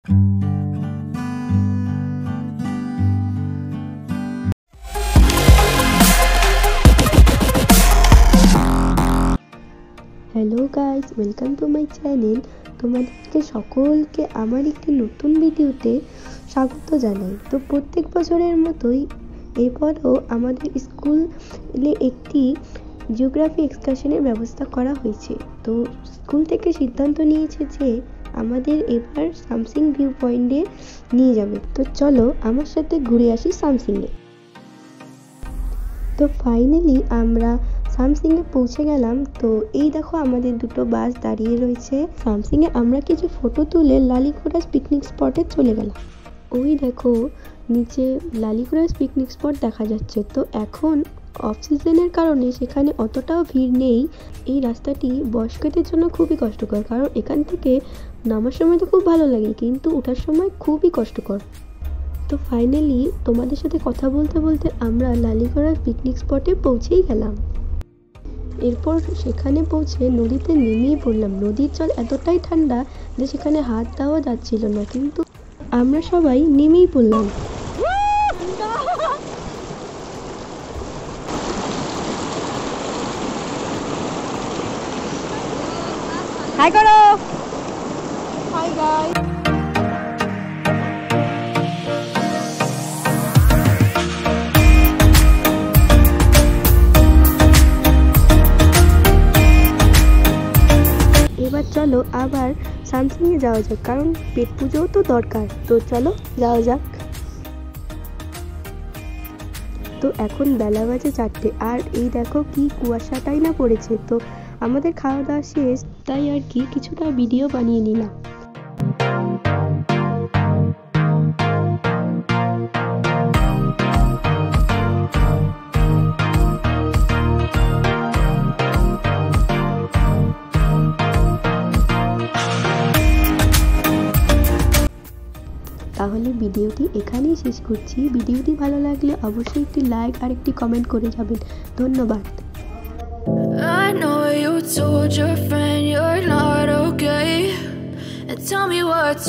Hello guys, welcome to my channel. তোমাদেরকে সকলকে আমার একটি নতুন ভিডিওতে স্বাগত জানাই। তো প্রত্যেক বছরের মতোই এবারও আমাদের স্কুলে একটি জিওগ্রাফি এক্সকারশনের ব্যবস্থা করা হয়েছে। তো স্কুল থেকে সিদ্ধান্ত নিয়েছে যে আমাদের এবার সামসিং ভিউ পয়েন্টে নিয়ে যাবে। তো চলো আমার সাথে ঘুরে আসি সামসিংয়ে। তো ফাইনালি আমরা সামসিংয়ে পৌঁছে গেলাম। তো এই দেখো আমাদের দুটো বাস দাঁড়িয়ে রয়েছে। সামসিংয়ে আমরা কিছু ফটো তুলে লালিঘোড়াস পিকনিক স্পটে চলে গেলাম। ওই দেখো নিচে লালিঘোড়াস পিকনিক স্পট দেখা যাচ্ছে। তো এখন অফ সিজনের কারণে সেখানে অতটাও ভিড় নেই। এই রাস্তাটি বয়স্কদের জন্য খুবই কষ্টকর, কারণ এখান থেকে নামার সময় তো খুব ভালো লাগে, কিন্তু ওঠার সময় খুবই কষ্টকর। তো ফাইনালি তোমাদের সাথে কথা বলতে বলতে আমরা লালিঘোড়াস পিকনিক স্পটে পৌঁছেই গেলাম। এরপর সেখানে পৌঁছে নদীতে নেমেই পড়লাম। নদীর জল এতটাই ঠান্ডা যে সেখানে হাত দেওয়া যাচ্ছিল না, কিন্তু আমরা সবাই নেমেই পড়লাম। হাই করো। Hi guys. এবার চলো আবার সামসিংয়ে যাওয়া যাক, কারণ পেট পুজোও তো দরকার। তো চলো যাওয়া যাক। তো এখন বেলা বাজে 4টে, আর এই দেখো কি কুয়াশাটাই না পড়েছে। তো আমাদের খাওয়া দাওয়া শেষ, তাই আর কি কিছুটা ভিডিও বানিয়ে নিলাম। তাহলে ভিডিওটি এখানেই শেষ করছি। ভিডিওটি ভালো লাগলে অবশ্যই একটি লাইক আর একটি কমেন্ট করে যাবেন। ধন্যবাদ। I know you told your friend you're not okay, and tell me what's